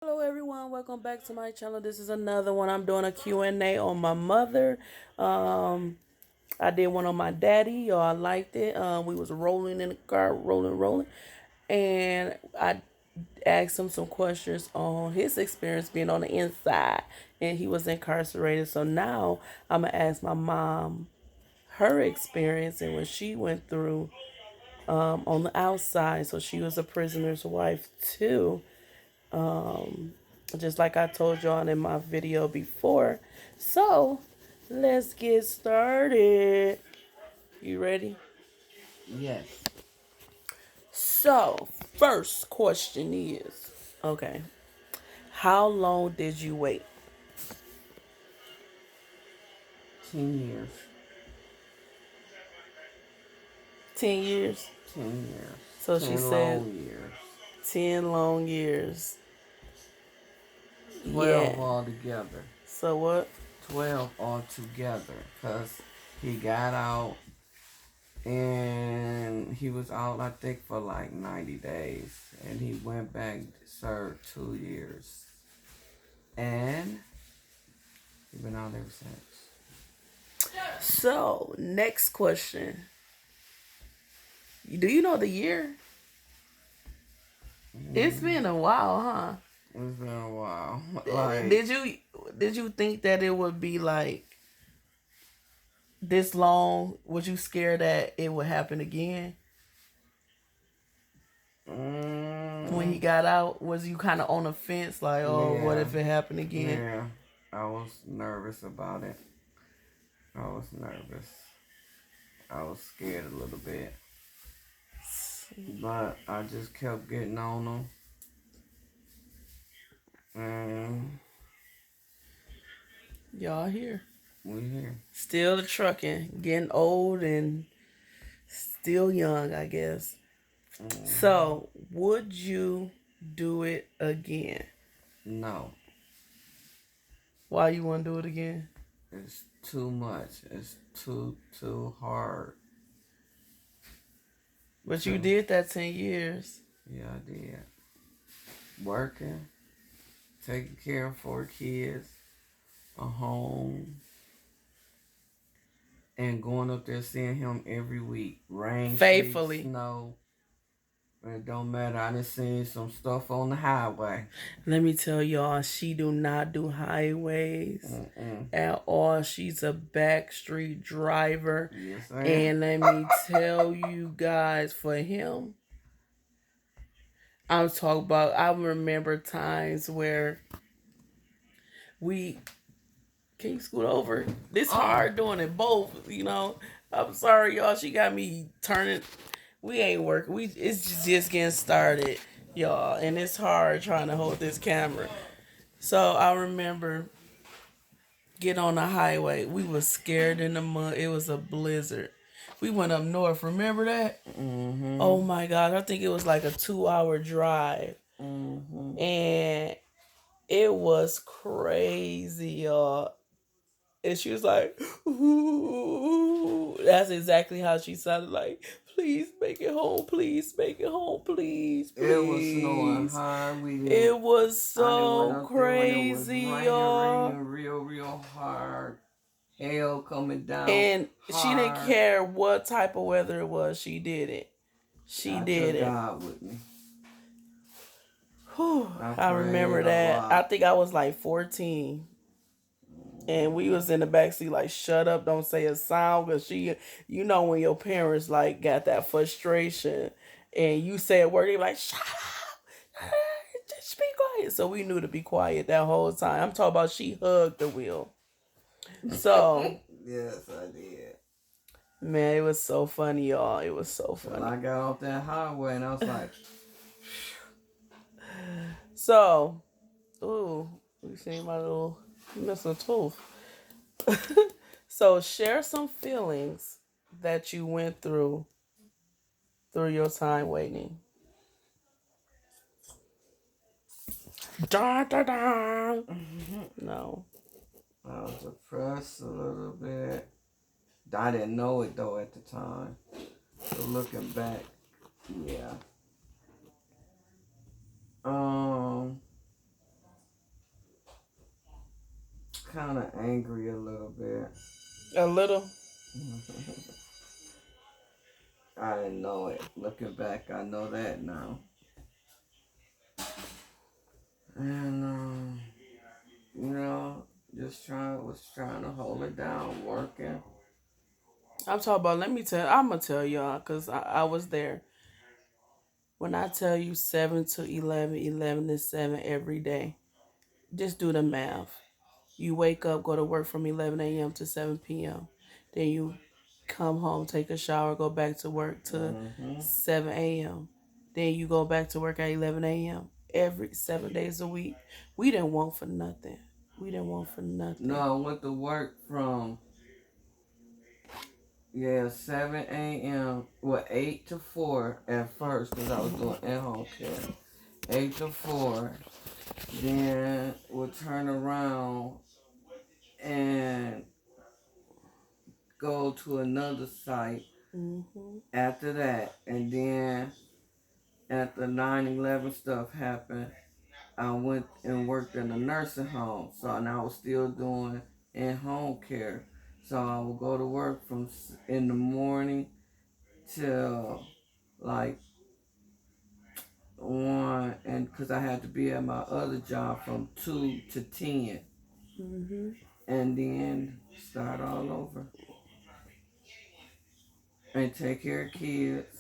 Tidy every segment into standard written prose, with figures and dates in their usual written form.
Hello everyone, welcome back to my channel. This is another one. I'm doing a Q&A on my mother. I did one on my daddy. Y'all liked it. We was rolling in the car, rolling. And I asked him some questions on his experience being on the inside. And he was incarcerated. So now I'm going to ask my mom her experience and what she went through on the outside. So she was a prisoner's wife too, just like I told y'all in my video before. So let's get started. You ready? Yes, So, first question is, okay, how long did you wait? 10 years. 10 years. 10 years. So she 10 said long years. 10 long years. 12 Yeah. altogether. So what? 12 altogether. Because he got out and he was out, I think, for like 90 days. And he went back, served 2 years. And he's been out ever since. So, next question. Do you know the year? It's been a while, huh? It's been a while. Did you think that it would be like this long? Was you scared that it would happen again when he mm, got out? Was you kind of on the fence, like, oh, what yeah, if it happened again? yeah. I was nervous about it. I was nervous. I was scared a little bit. But I just kept getting on them. And Y'all here? we here. Still the trucking, getting old and still young, I guess. hmm So, would you do it again? No, Why you want to do it again? it's too much. It's too hard. But you So did that 10 years. yeah, I did. Working, taking care of 4 kids, a home, and going up there seeing him every week. Rain, sleet, Faithfully. snow. It don't matter. I done seen some stuff on the highway. Let me tell y'all, she do not do highways Mm-mm. at all. She's a backstreet driver. Yes, I am. And let me tell you guys, for him, I'm talking about, I remember times where we, can you scoot over? This Oh, hard doing it both. I'm sorry, y'all. She got me turning. We ain't working. It's just getting started, y'all. And it's hard trying to hold this camera. So I remember get on the highway. We was scared in the mud. It was a blizzard. We went up north. Remember that? mm-hmm. Oh my God. I think it was like a 2 hour drive. Mm-hmm. And it was crazy, y'all. And she was like, ooh. That's exactly how she sounded like. Please make it home. Please make it home. Please, It was snowing please. hard. It was I didn't went so up there when it was crazy, raining y'all. real hard. Hail coming down And she didn't hard. care what type of weather it was. She did it. She I did took it. God with me. Whew, I I prayed remember a that. I lot. think I was like 14. And we was in the backseat like, shut up, don't say a sound. Because when your parents like got that frustration and you say a word, they like, shut up. Just be quiet. So we knew to be quiet that whole time. I'm talking about she hugged the wheel. So, Yes, I did. man, it was so funny, y'all. It was so Till funny. I got off that highway and I was like, So, ooh, you see my little missing tooth. So, share some feelings that you went through your time waiting. Da, da, da. No. I was depressed a little bit. I didn't know it though at the time. So looking back, yeah. Um, kind of angry a little bit. A little. I didn't know it. Looking back, I know that now. And just was trying to hold it down, working. I'm talking about. I'm gonna tell y'all because I was there. When I tell you 7 to 11, 11 to 7 every day, just do the math. You wake up, go to work from 11 a.m. to 7 p.m. Then you come home, take a shower, go back to work to Mm-hmm. 7 a.m. Then you go back to work at 11 a.m. Every 7 days a week. We didn't want for nothing. We didn't want for No, nothing. I went to work from 7 a.m. Well, 8 to 4 at first because I was doing at home care. 8 to 4. Then would turn around and go to another site Mm-hmm. after that. And then after 9/11 stuff happened, I went and worked in a nursing home. So now I was still doing in home care. So I would go to work from in the morning till like 1, and because I had to be at my other job from 2 to 10, Mm-hmm. and then start all over and take care of kids,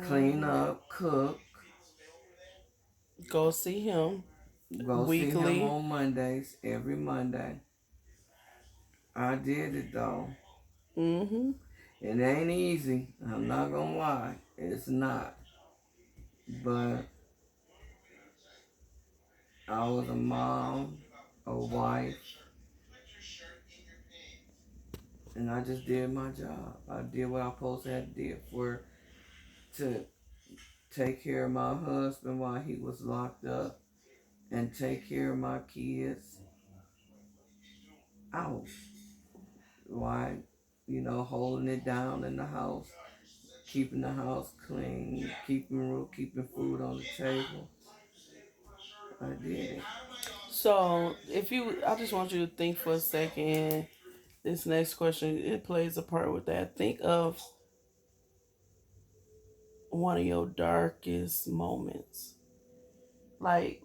clean Mm-hmm. up, cook, Go see him go see him weekly. on Mondays, every Monday. I did it though. Mm-hmm. It ain't easy. I'm not gonna lie. It's not. But I was a mom, a wife, and I just did my job. I did what I supposed to have did for to take care of my husband while he was locked up and take care of my kids out. Why, holding it down in the house, keeping the house clean, keeping food on the table. I did. So I just want you to think for a second. This next question, it plays a part with that. Think of one of your darkest moments, like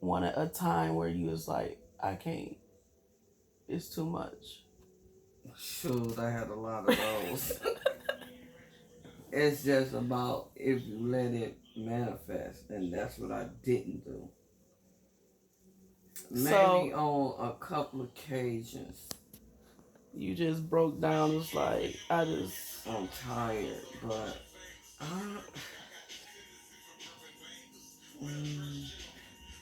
one at a time where you was like, I can't. It's too much. Shoot, I had a lot of those. It's just about if you let it manifest, and that's what I didn't do. Maybe So on a couple occasions. you just broke down. It's like I'm tired, but I, mm,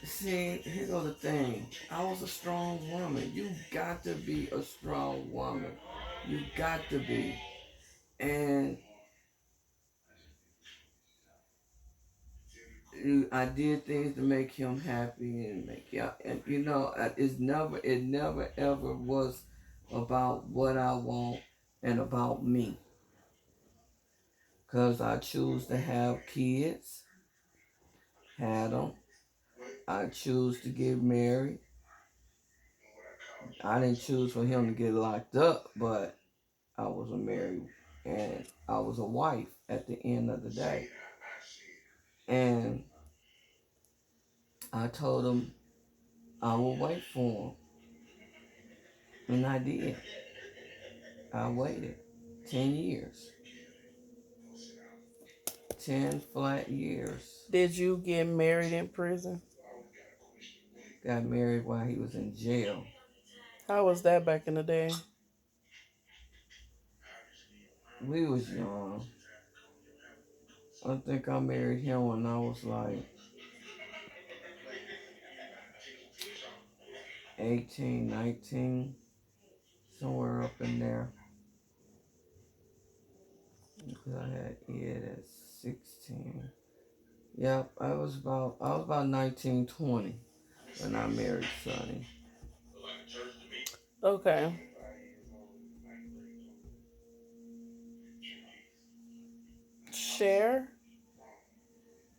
see, here go the thing. I was a strong woman. You got to be a strong woman. You got to be. And I did things to make him happy and make yeah, and it never ever was about what I want and about me. Cause I choose to have kids, had them. I choose to get married. I didn't choose for him to get locked up, but I was a married and I was a wife at the end of the day. And I told him I will wait for him, and I did. I waited 10 years. 10 flat years. did you get married in prison? Got married while he was in jail. How was that back in the day? We was young. I think I married him when I was like 18, 19, somewhere up in there. Because I had Ed at 16. Yep, I was about 19, 20 when I married Sonny. Okay. Share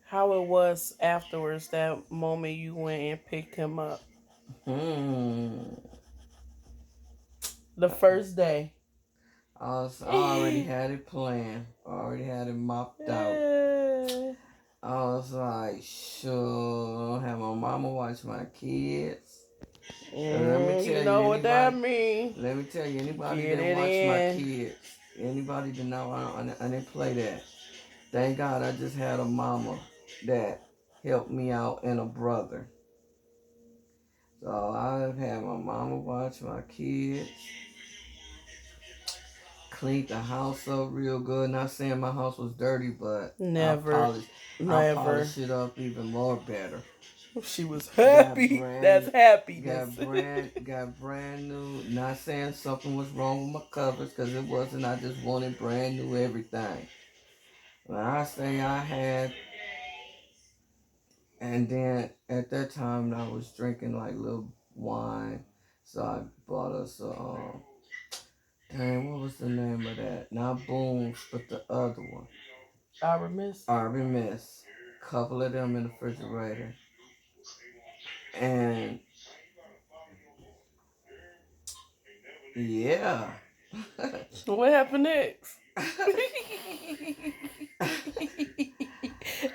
how it was afterwards, that moment you went and picked him up. Hmm. The first day. I already had it planned. I already had it mapped out. I was like, sure, have my mama watch my kids. And let me You tell you, know what that anybody, means. let me tell you, anybody Get that it watch my in. kids, anybody that know I didn't play that. Thank God I just had a mama that helped me out and a brother. So I've had my mama watch my kids, cleaned the house up real good. Not saying my house was dirty, but Never. I Never. polished it up even more better. She was Got happy. That's brand happiness. got brand new. Not saying something was wrong with my covers, because it wasn't. I just wanted brand new everything. When I say I had, and then at that time I was drinking like little wine, so I bought us dang, what was the name of that? Not Booms, but the other one. Arbor Miss. Arbor Mist. Couple of them in the refrigerator. And yeah. What happened next?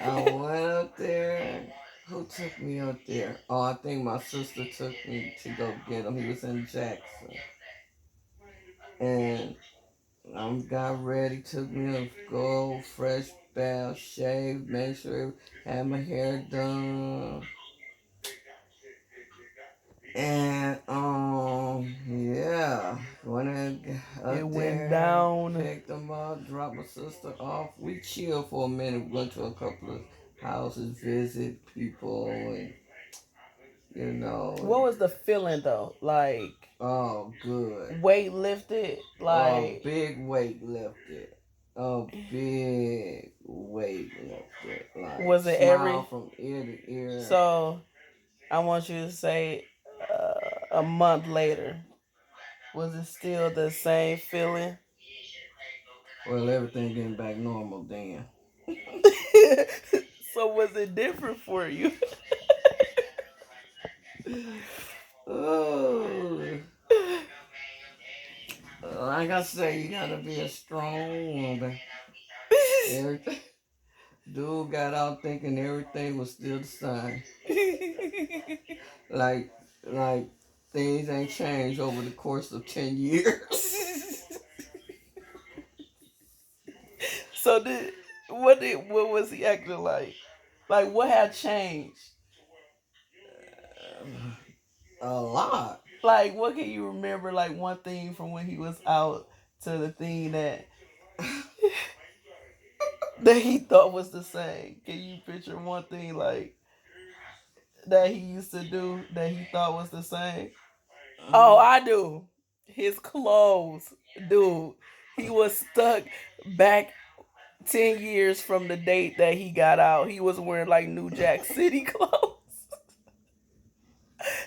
I went up there. Who took me up there? Oh, I think my sister took me to go get him. He was in Jackson. And I got ready, took me to go, fresh bath, shave, make sure I had my hair done. And yeah, went It up went there, down. picked them up, dropped my sister off. We chilled for a minute, went to a couple of houses, visit people, and you know, What was the feeling though? Like oh good, weight lifted? a Like big weight lifted, a big weight lifted, like was it smile every? from ear to ear. So I want you to say a month later. Was it still the same feeling? Well, everything getting back normal then. So was it different for you? Oh, like I say, you gotta be a strong woman. Everything, dude got out thinking everything was still the same. Like, like things ain't changed over the course of 10 years. So what was he acting like? Like what had changed? A lot. Like what can you remember? Like one thing from when he was out to the thing that he thought was the same. Can you picture one thing like that he used to do that he thought was the same? Oh, I do. His clothes, dude. He was stuck back 10 years from the date that he got out. He was wearing like New Jack City clothes.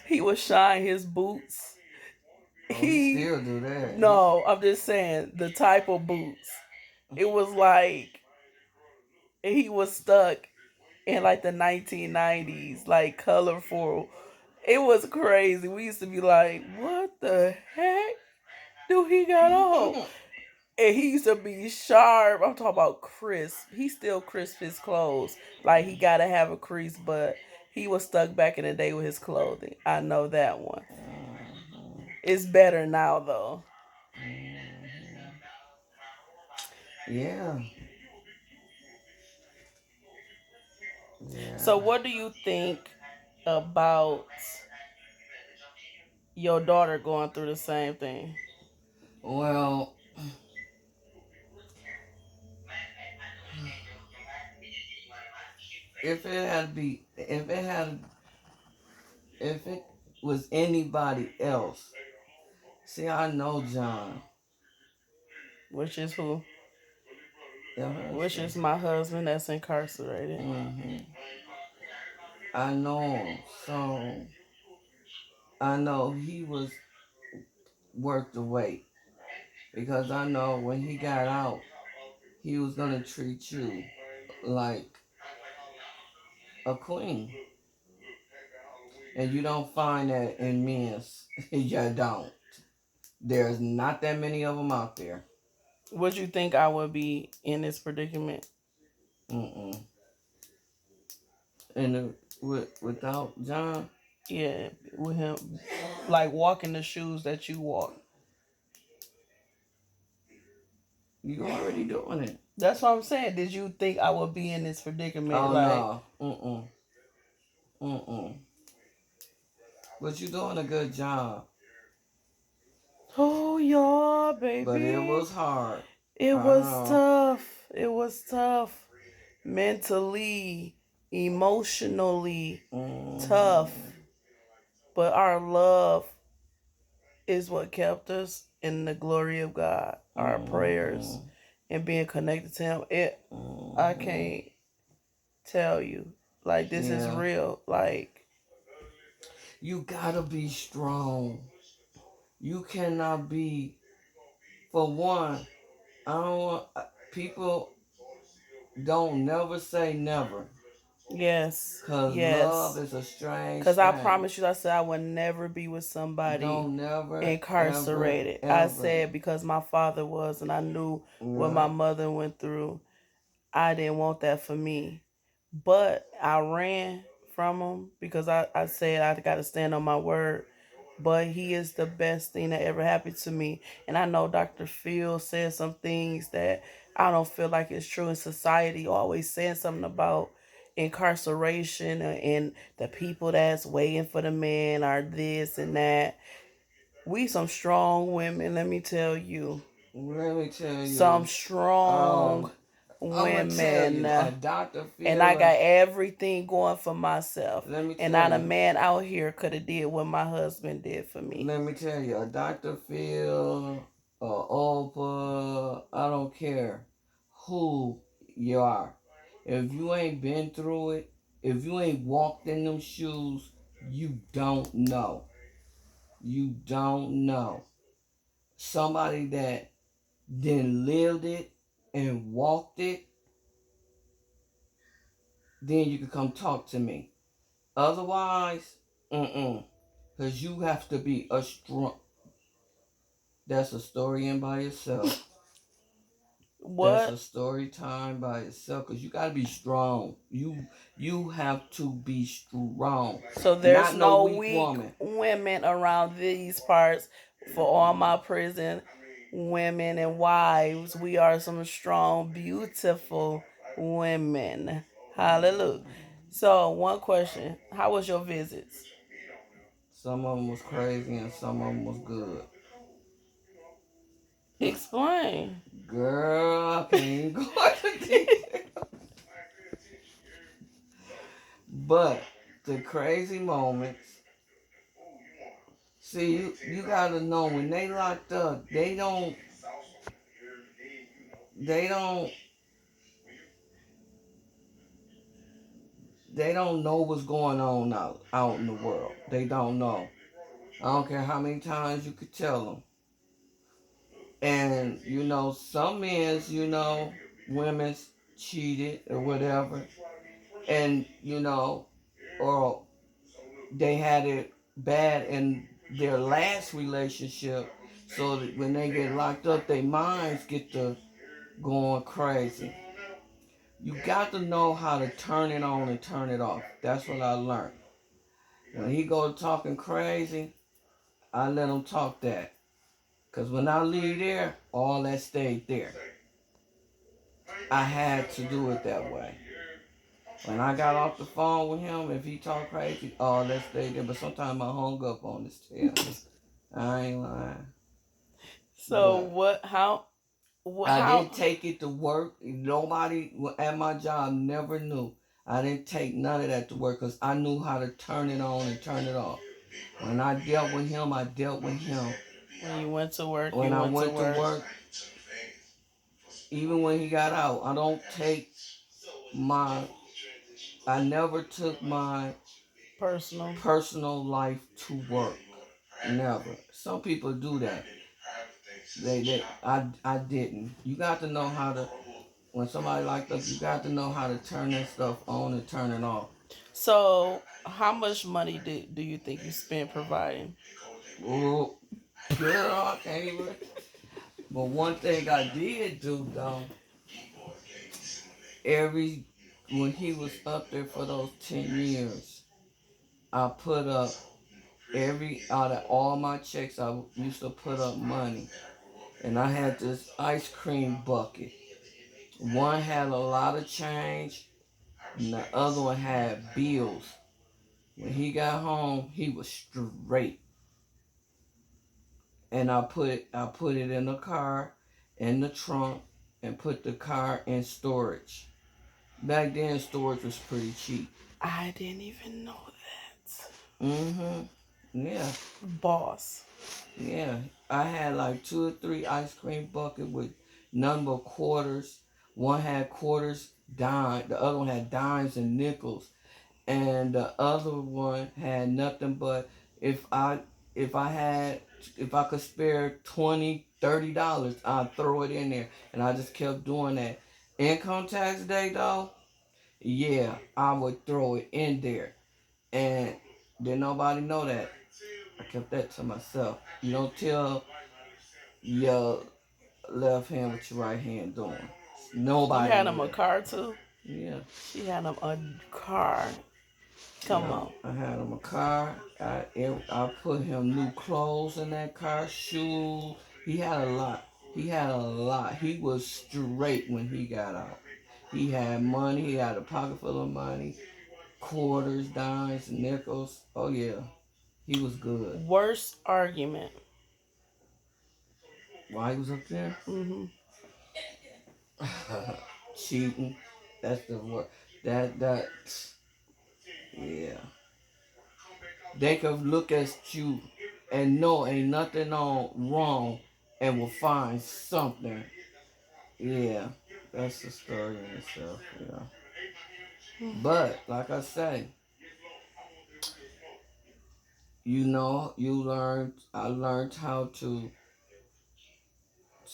He was shying his boots. Oh, he He still do that. No, I'm just saying the type of boots. It was like he was stuck in like the 1990s, like colorful. It was crazy. We used to be like, "What the heck do he got on?" And he used to be sharp. I'm talking about crisp. He still crisp his clothes. Like he gotta have a crease, but he was stuck back in the day with his clothing. I know that one. It's better now though. Yeah, yeah. So what do you think about your daughter going through the same thing? Well, if it was anybody else, see, I know John, Which is who? your Which husband. is my husband that's incarcerated. I know him, so I know he was worth the wait, because I know when he got out, he was gonna treat you like a queen. And you don't find that in men. You don't. There's not that many of them out there. Would you think I would be in this predicament? Mm-mm. And without John, Yeah, with him, like walking the shoes that you walk. you already doing it. That's what I'm saying. Did you think I would be in this predicament? Oh Like, no. Mm-mm. Mm-mm. But you doing a good job. oh, y'all, But it baby. was hard. It I was know. tough. It was tough. Mentally, emotionally tough. Mm-hmm. But our love is what kept us in the glory of God. Our prayers Mm-hmm. and being connected to Him. I Mm-hmm. can't tell you. Like, this is Yeah. real. Like, You gotta be strong. You cannot be, for one, I don't want, people don't never say never. yes, Because love yes. is a strange Because I thing. promise you, I said I would never be with somebody Don't never, ever, incarcerated. I ever. said because my father was, and I knew what my Yeah. mother went through. I didn't want that for me. But I ran from him because I said I got to stand on my word. But he is the best thing that ever happened to me. And I know Dr. Phil said some things that I don't feel like it's true in society, always saying something about incarceration and the people that's waiting for the man are this and that. We some strong women, let me tell you. Let me tell Some you. strong I'm going to tell women. you. A Dr. And I Phil, got everything going for myself. let me And tell not a you. man out here could have did what my husband did for me. Let me tell you. A Dr. Phil, Oprah, I don't care who you are. If you ain't been through it, if you ain't walked in them shoes, you don't know. You don't know. Somebody that then lived it and walked it, then you can come talk to me. Otherwise, because you have to be a strong. That's a story in by itself. That's a What? story time by itself. Because you got to be strong. You have to be strong. So there's Not no no weak weak woman. women around these parts for all my prison women and wives. We are some strong, beautiful women. Hallelujah. So, one question. How was your visits? Some of them was crazy and some of them was good. Explain. Girl, I can't even go into detail. But the crazy moments. See, you gotta know when they locked up, they don't they don't know what's going on out in the world. They don't know. I don't care how many times you could tell them. And some men's, women's cheated or whatever, and or they had it bad in their last relationship, so that when they get locked up, their minds get to going crazy. You got to know how to turn it on and turn it off. That's what I learned. When he go talking crazy, I let him talk that. Because when I leave there, all that stayed there. I had to do it that way. When I got off the phone with him, if he talk crazy, all that stayed there. But sometimes I hung up on his tail. I ain't lying. So But what? How? I How? didn't take it to work. Nobody at my job never knew. I didn't take none of that to work because I knew how to turn it on and turn it off. When I dealt with him, I dealt with him. When you went to work, When you I went to went to work. work, even when he got out, my I never took my Personal. personal life to work. Never. Some people do that. I didn't. You got to know how to when somebody like us, you got to know how to turn that stuff on and turn it off. So, how much money do you think you spent providing? Oh, girl, I can't even. But one thing I did do though, every when he was up there for those 10 years, I put up every out of all my checks. I used to put up money, and I had this ice cream bucket. One had a lot of change, and the other one had bills. When he got home, he was straight, and I put it in the car, in the trunk, and put the car in storage. Back then, storage was pretty cheap. I didn't even know that. Mm-hmm. Yeah, Boss. yeah. I had like two or three ice cream buckets with none but quarters. One had quarters, the other one had dimes and nickels, and the other one had nothing but if I if I had if I could spare $20, $30, I'd throw it in there, and I just kept doing that. Income tax day though, yeah, I would throw it in there, and didn't nobody know that. I kept that to myself. You don't tell your left hand what your right hand doing. You Nobody had knew him a that. car too? Yeah. She had him a car. Come Yeah, on. I had him a car. I put him new clothes in that car, shoes. He had a lot. He had a lot. He was straight when he got out. He had money. He had a pocket full of money, quarters, dimes, nickels. Oh yeah, he was good. Worst argument. While he was up there, Mm-hmm. cheating. That's the word. That yeah. They could look at you and know ain't nothing on wrong and will find something. Yeah, that's the story in itself. Yeah, but like I say, you learned. I learned how to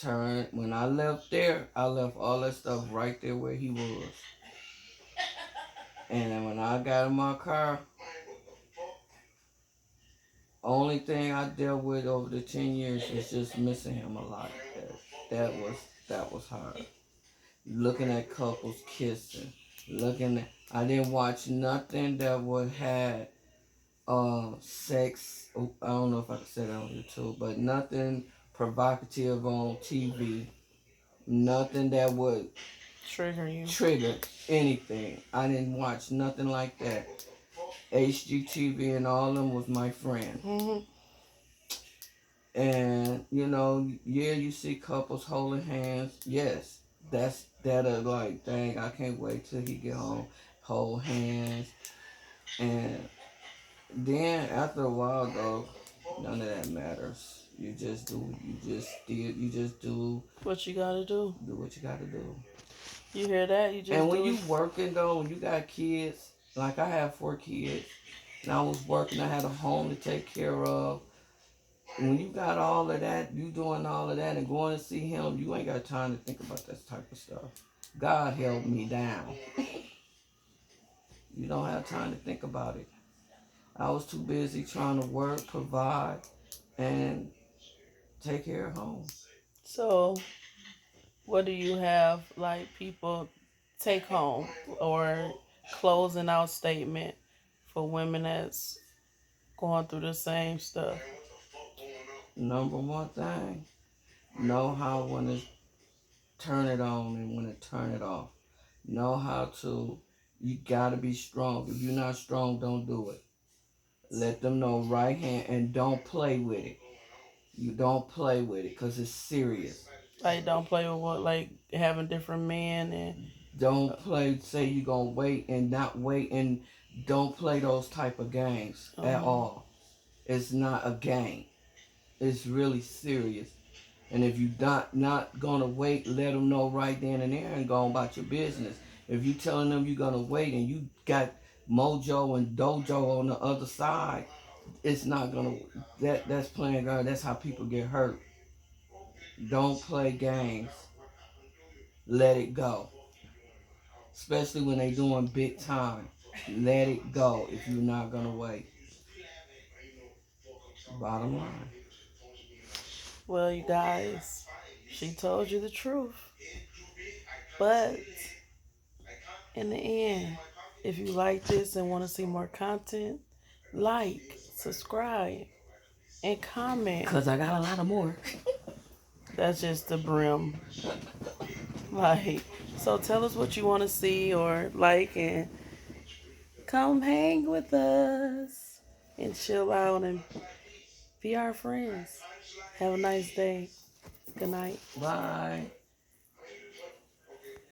turn. When I left there, I left all that stuff right there where he was. And then when I got in my car, only thing I dealt with over the 10 years was just missing him a lot. That was that was hard. Looking at couples kissing, looking at. I didn't watch nothing that would have sex. I don't know if I can say that on YouTube, but nothing provocative on TV. Nothing that would Trigger you. trigger anything. I didn't watch nothing like that. HGTV and all of them was my friend. Mm-hmm. And yeah, you see couples holding hands. Yes, that'll like, dang, I can't wait till he get home, hold hands. And then after a while though, none of that matters. You just do What you gotta do? what you gotta do. You hear that? You And just when do you it. working though, when you got kids, like I have 4 kids, and I was working, I had a home to take care of. When you got all of that, you doing all of that and going to see him, you ain't got time to think about that type of stuff. God held me down. You don't have time to think about it. I was too busy trying to work, provide, and take care of home. So, what do you have like people take home or closing out statement for women that's going through the same stuff? Number one thing, know how when to turn it on and when to turn it off. Know how to, you gotta be strong. If you're not strong, don't do it. Let them know right hand and don't play with it. You don't play with it because it's serious. Like, don't play with what, like having different men and. Don't play, say you're going to wait and not wait, and don't play those type of games at Uh-huh. all. It's not a game. It's really serious. And if you not going to wait, let them know right then and there and go on about your business. If you telling them you're going to wait and you got Mojo and Dojo on the other side, it's not going to, that's playing God. That's how people get hurt. Don't play games. Let it go. Especially when they doing big time. let it go if you're not gonna wait. Bottom line. Well, you guys, she told you the truth. But in the end, if you like this and want to see more content, like, subscribe, and comment. Cause I got a lot of more. That's just the brim. Like, so tell us what you want to see or like, and come hang with us and chill out and be our friends. Have a nice day. Good night. Bye.